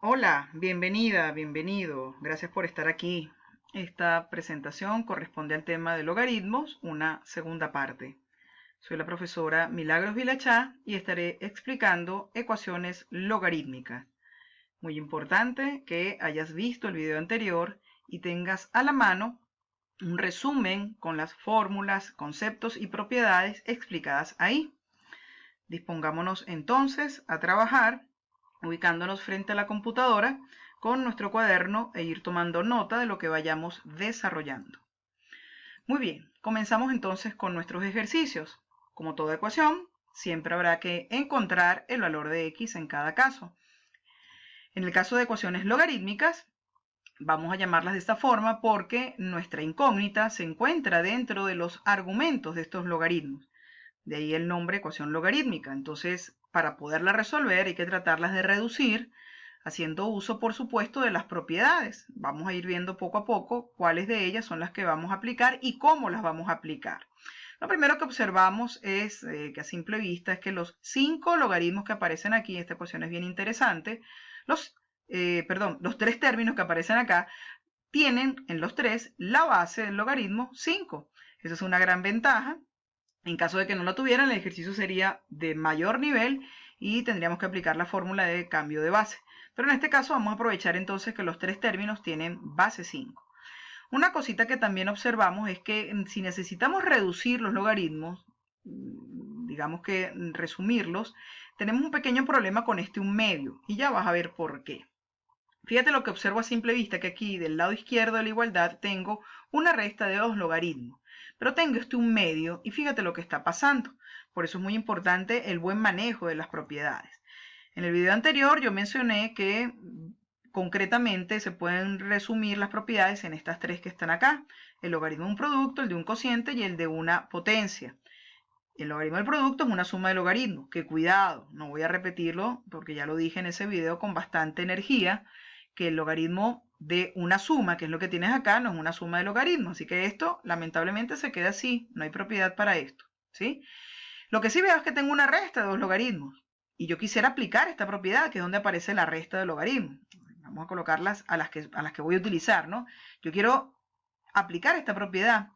Hola, bienvenida, bienvenido. Gracias por estar aquí. Esta presentación corresponde al tema de logaritmos, una segunda parte. Soy la profesora Milagros Vilachá y estaré explicando ecuaciones logarítmicas. Muy importante que hayas visto el video anterior y tengas a la mano un resumen con las fórmulas, conceptos y propiedades explicadas ahí. Dispongámonos entonces a trabajar ubicándonos frente a la computadora con nuestro cuaderno e ir tomando nota de lo que vayamos desarrollando. Muy bien, comenzamos entonces con nuestros ejercicios. Como toda ecuación, siempre habrá que encontrar el valor de x en cada caso. En el caso de ecuaciones logarítmicas, vamos a llamarlas de esta forma porque nuestra incógnita se encuentra dentro de los argumentos de estos logaritmos. De ahí el nombre ecuación logarítmica. Entonces, para poderla resolver hay que tratarlas de reducir, haciendo uso, por supuesto, de las propiedades. Vamos a ir viendo poco a poco cuáles de ellas son las que vamos a aplicar y cómo las vamos a aplicar. Lo primero que observamos es que a simple vista es que los 5 logaritmos que aparecen aquí, esta ecuación es bien interesante, los 3 términos que aparecen acá tienen en los 3 la base del logaritmo 5. Esa es una gran ventaja. En caso de que no la tuvieran, el ejercicio sería de mayor nivel y tendríamos que aplicar la fórmula de cambio de base. Pero en este caso vamos a aprovechar entonces que los 3 términos tienen base 5. Una cosita que también observamos es que si necesitamos reducir los logaritmos, digamos que resumirlos, tenemos un pequeño problema con este 1/2 y ya vas a ver por qué. Fíjate lo que observo a simple vista, que aquí del lado izquierdo de la igualdad tengo una resta de 2 logaritmos, pero tengo este 1/2 y fíjate lo que está pasando. Por eso es muy importante el buen manejo de las propiedades. En el video anterior yo mencioné que concretamente se pueden resumir las propiedades en estas 3 que están acá: el logaritmo de un producto, el de un cociente y el de una potencia. El logaritmo del producto es una suma de logaritmos, que cuidado, no voy a repetirlo porque ya lo dije en ese video con bastante energía, que el logaritmo de una suma, que es lo que tienes acá, no es una suma de logaritmos. Así que esto lamentablemente se queda así, no hay propiedad para esto, ¿sí? Lo que sí veo es que tengo una resta de 2 logaritmos y yo quisiera aplicar esta propiedad, que es donde aparece la resta de logaritmos. Vamos a colocarlas a las que voy a utilizar, ¿no? Yo quiero aplicar esta propiedad,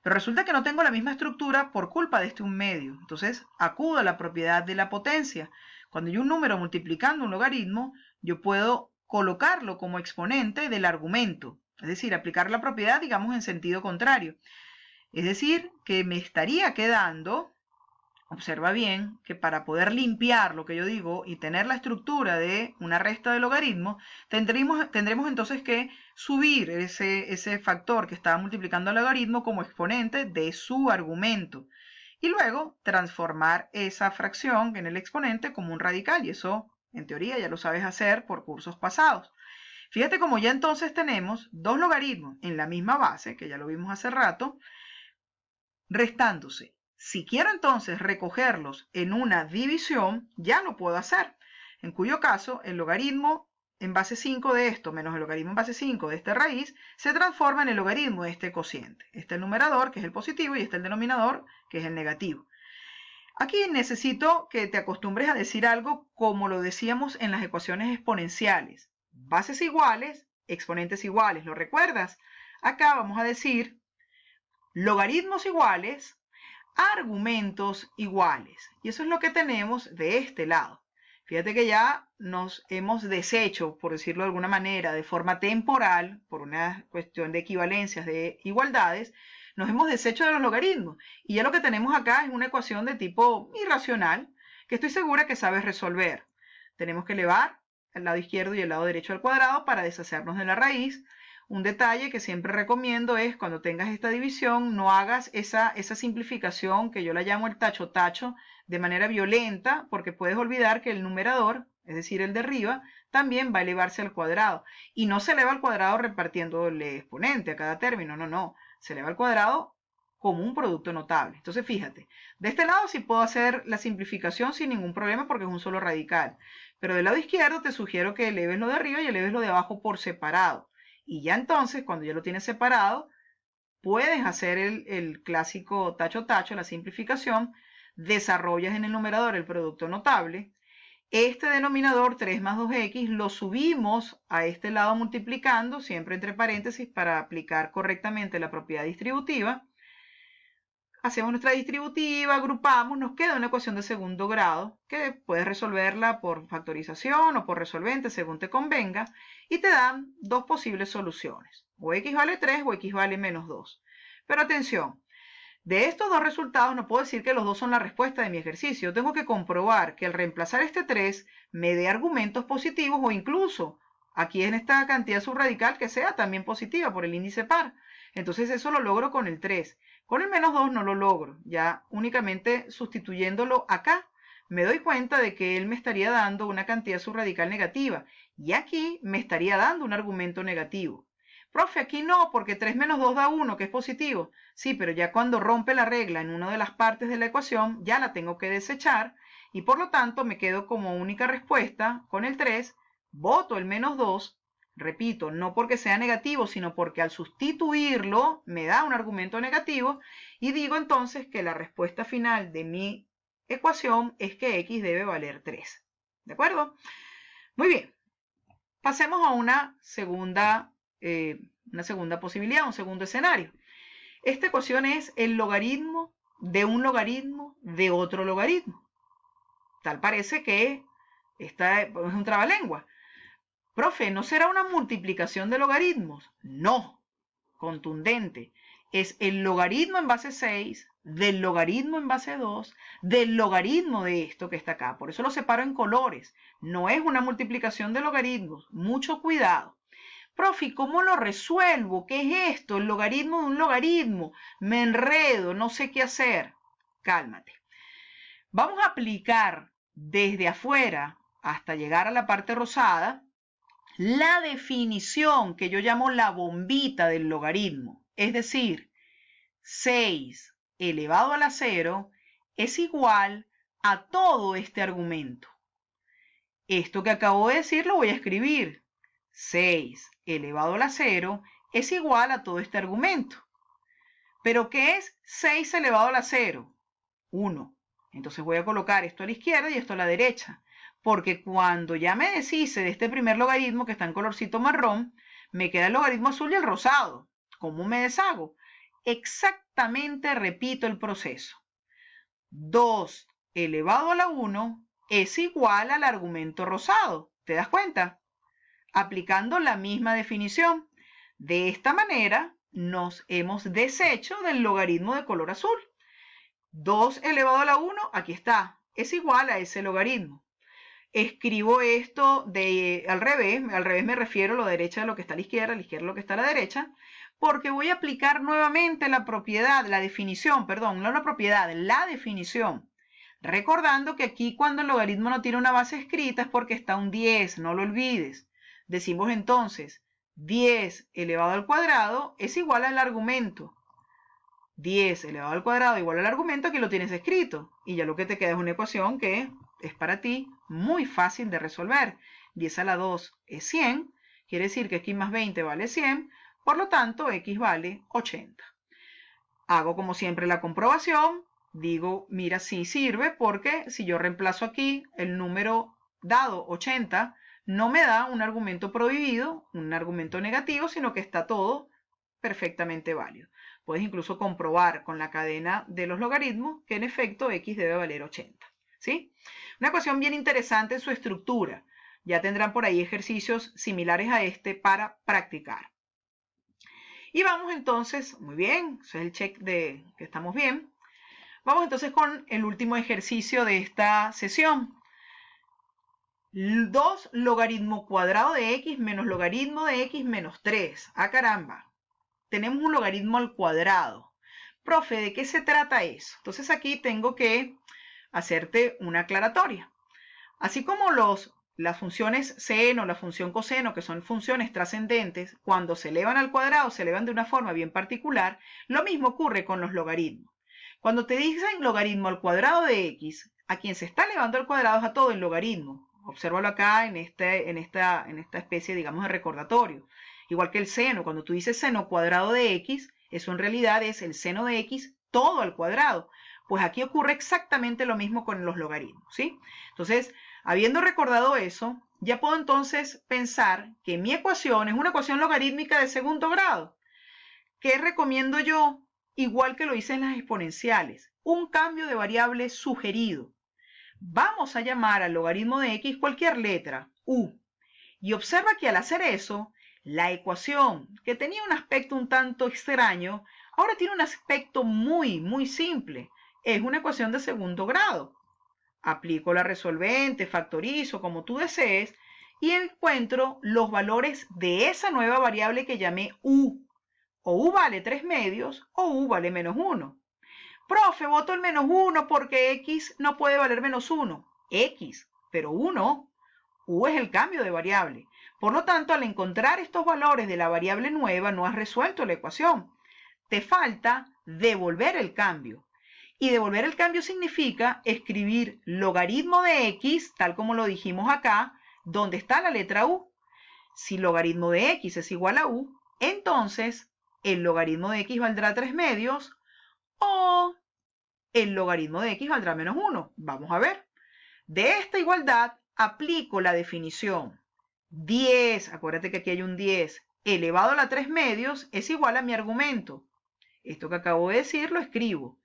pero resulta que no tengo la misma estructura por culpa de este 1/2. Entonces acudo a la propiedad de la potencia. Cuando hay un número multiplicando un logaritmo, yo puedo colocarlo como exponente del argumento, es decir, aplicar la propiedad, digamos, en sentido contrario. Es decir, que me estaría quedando, observa bien, que para poder limpiar lo que yo digo y tener la estructura de una resta de logaritmos, tendremos entonces que subir ese factor que estaba multiplicando el logaritmo como exponente de su argumento. Y luego transformar esa fracción en el exponente como un radical. Y eso, en teoría, ya lo sabes hacer por cursos pasados. Fíjate como ya entonces tenemos 2 logaritmos en la misma base, que ya lo vimos hace rato, restándose. Si quiero entonces recogerlos en una división, ya lo puedo hacer, en cuyo caso el logaritmo en base 5 de esto menos el logaritmo en base 5 de esta raíz se transforma en el logaritmo de este cociente. Este es el numerador, que es el positivo, y este es el denominador, que es el negativo. Aquí necesito que te acostumbres a decir algo como lo decíamos en las ecuaciones exponenciales. Bases iguales, exponentes iguales, ¿lo recuerdas? Acá vamos a decir logaritmos iguales, argumentos iguales. Y eso es lo que tenemos de este lado. Fíjate que ya nos hemos deshecho, por decirlo de alguna manera, de forma temporal, por una cuestión de equivalencias de igualdades, nos hemos deshecho de los logaritmos. Y ya lo que tenemos acá es una ecuación de tipo irracional, que estoy segura que sabes resolver. Tenemos que elevar el lado izquierdo y el lado derecho al cuadrado para deshacernos de la raíz. Un detalle que siempre recomiendo es cuando tengas esta división, no hagas esa simplificación que yo la llamo el tacho-tacho de manera violenta, porque puedes olvidar que el numerador, es decir, el de arriba, también va a elevarse al cuadrado. Y no se eleva al cuadrado repartiendo el exponente a cada término, no, no. Se eleva al cuadrado como un producto notable. Entonces, fíjate, de este lado sí puedo hacer la simplificación sin ningún problema porque es un solo radical. Pero del lado izquierdo te sugiero que eleves lo de arriba y eleves lo de abajo por separado. Y ya entonces, cuando ya lo tienes separado, puedes hacer el clásico tacho-tacho, la simplificación, desarrollas en el numerador el producto notable Este denominador 3 más 2x lo subimos a este lado multiplicando, siempre entre paréntesis para aplicar correctamente la propiedad distributiva. Hacemos nuestra distributiva, agrupamos, nos queda una ecuación de segundo grado que puedes resolverla por factorización o por resolvente según te convenga y te dan dos posibles soluciones, o x vale 3 o x vale menos 2. Pero atención, de estos dos resultados no puedo decir que los dos son la respuesta de mi ejercicio. Tengo que comprobar que al reemplazar este 3 me dé argumentos positivos o incluso aquí en esta cantidad subradical que sea también positiva por el índice par. Entonces eso lo logro con el 3. Con el menos 2 no lo logro. Ya únicamente sustituyéndolo acá me doy cuenta de que él me estaría dando una cantidad subradical negativa y aquí me estaría dando un argumento negativo. Profe, aquí no, porque 3 menos 2 da 1, que es positivo. Sí, pero ya cuando rompe la regla en una de las partes de la ecuación, ya la tengo que desechar y por lo tanto me quedo como única respuesta con el 3, voto el menos 2, repito, no porque sea negativo, sino porque al sustituirlo me da un argumento negativo y digo entonces que la respuesta final de mi ecuación es que x debe valer 3. ¿De acuerdo? Muy bien. Pasemos a una segunda posibilidad, un segundo escenario. Esta ecuación es el logaritmo de otro logaritmo. Tal parece que esta es un trabalengua. Profe, ¿no será una multiplicación de logaritmos? No, contundente. Es el logaritmo en base 6, del logaritmo en base 2, del logaritmo de esto que está acá. Por eso lo separo en colores. No es una multiplicación de logaritmos. Mucho cuidado. Profe, ¿cómo lo resuelvo? ¿Qué es esto? El logaritmo de un logaritmo. Me enredo, no sé qué hacer. Cálmate. Vamos a aplicar desde afuera hasta llegar a la parte rosada la definición que yo llamo la bombita del logaritmo. Es decir, 6 elevado a la 0 es igual a todo este argumento. Esto que acabo de decir lo voy a escribir. 6 elevado a la 0 es igual a todo este argumento. ¿Pero qué es 6 elevado a la 0? 1. Entonces voy a colocar esto a la izquierda y esto a la derecha. Porque cuando ya me deshice de este primer logaritmo que está en colorcito marrón, me queda el logaritmo azul y el rosado. ¿Cómo me deshago? Exactamente repito el proceso. 2 elevado a la 1 es igual al argumento rosado. ¿Te das cuenta? Aplicando la misma definición. De esta manera nos hemos deshecho del logaritmo de color azul. 2 elevado a la 1, aquí está, es igual a ese logaritmo. Escribo esto al revés me refiero a la derecha de lo que está a la izquierda lo que está a la derecha, porque voy a aplicar nuevamente la propiedad, la definición, perdón, no la propiedad, la definición. Recordando que aquí cuando el logaritmo no tiene una base escrita es porque está un 10, no lo olvides. Decimos entonces, 10 elevado al cuadrado es igual al argumento. 10 elevado al cuadrado igual al argumento, aquí lo tienes escrito. Y ya lo que te queda es una ecuación que es para ti muy fácil de resolver. 10 a la 2 es 100, quiere decir que x más 20 vale 100, por lo tanto x vale 80. Hago como siempre la comprobación, digo, mira, sí sirve porque si yo reemplazo aquí el número dado 80, no me da un argumento prohibido, un argumento negativo, sino que está todo perfectamente válido. Puedes incluso comprobar con la cadena de los logaritmos que en efecto x debe valer 80. ¿Sí? Una ecuación bien interesante en su estructura. Ya tendrán por ahí ejercicios similares a este para practicar. Y vamos entonces, muy bien, ese es el check de que estamos bien. Vamos entonces con el último ejercicio de esta sesión. 2 logaritmo cuadrado de x menos logaritmo de x menos 3. ¡Ah, caramba! Tenemos un logaritmo al cuadrado. Profe, ¿de qué se trata eso? Entonces aquí tengo que hacerte una aclaratoria. Así como las funciones seno, la función coseno, que son funciones trascendentes, cuando se elevan al cuadrado se elevan de una forma bien particular, lo mismo ocurre con los logaritmos. Cuando te dicen logaritmo al cuadrado de x, a quien se está elevando al cuadrado es a todo el logaritmo. Obsérvalo acá en esta especie, digamos, de recordatorio. Igual que el seno, cuando tú dices seno cuadrado de x, eso en realidad es el seno de x todo al cuadrado. Pues aquí ocurre exactamente lo mismo con los logaritmos, ¿sí? Entonces, Habiendo recordado eso, ya puedo entonces pensar que mi ecuación es una ecuación logarítmica de segundo grado. ¿Qué recomiendo yo? Igual que lo hice en las exponenciales, un cambio de variable sugerido. Vamos a llamar al logaritmo de x cualquier letra, u. Y observa que al hacer eso, la ecuación, que tenía un aspecto un tanto extraño, ahora tiene un aspecto muy simple. Es una ecuación de segundo grado. Aplico la resolvente, factorizo, como tú desees, y encuentro los valores de esa nueva variable que llamé u. O u vale 3 medios o u vale menos 1. Profe, voto el menos 1 porque x no puede valer menos 1. X, pero u no. U es el cambio de variable. Por lo tanto, al encontrar estos valores de la variable nueva, no has resuelto la ecuación. Te falta devolver el cambio. Y devolver el cambio significa escribir logaritmo de x, tal como lo dijimos acá, donde está la letra u. Si logaritmo de x es igual a u, entonces el logaritmo de x valdrá 3 medios o el logaritmo de x valdrá menos 1. Vamos a ver. De esta igualdad aplico la definición. 10, acuérdate que aquí hay un 10, elevado a la 3 medios es igual a mi argumento. Esto que acabo de decir lo escribo.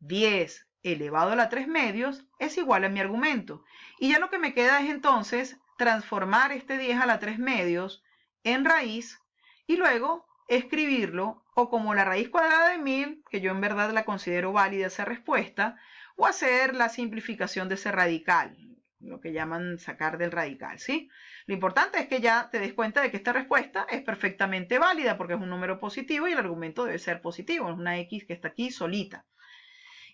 10 elevado a la 3 medios es igual a mi argumento. Y ya lo que me queda es entonces transformar este 10 a la 3 medios en raíz y luego escribirlo o como la raíz cuadrada de 1000, que yo en verdad la considero válida esa respuesta, o hacer la simplificación de ese radical, lo que llaman sacar del radical, ¿sí? Lo importante es que ya te des cuenta de que esta respuesta es perfectamente válida porque es un número positivo y el argumento debe ser positivo, es una x que está aquí solita.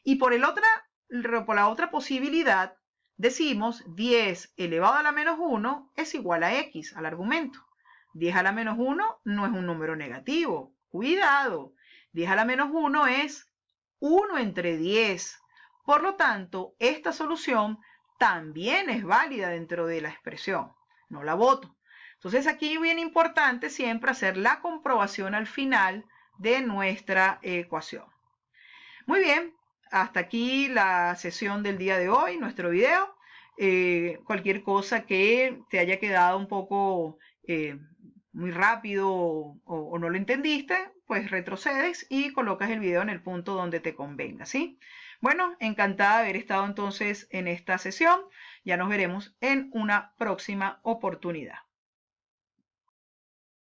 Y por la otra posibilidad, decimos 10 elevado a la menos 1 es igual a x, al argumento. 10 a la menos 1 no es un número negativo. Cuidado, 10 a la menos 1 es 1 entre 10. Por lo tanto, esta solución también es válida dentro de la expresión. No la voto. Entonces aquí es bien importante siempre hacer la comprobación al final de nuestra ecuación. Muy bien, hasta aquí la sesión del día de hoy, nuestro video. Cualquier cosa que te haya quedado un poco muy rápido o no lo entendiste, pues retrocedes y colocas el video en el punto donde te convenga, ¿sí? Bueno, encantada de haber estado entonces en esta sesión. Ya nos veremos en una próxima oportunidad.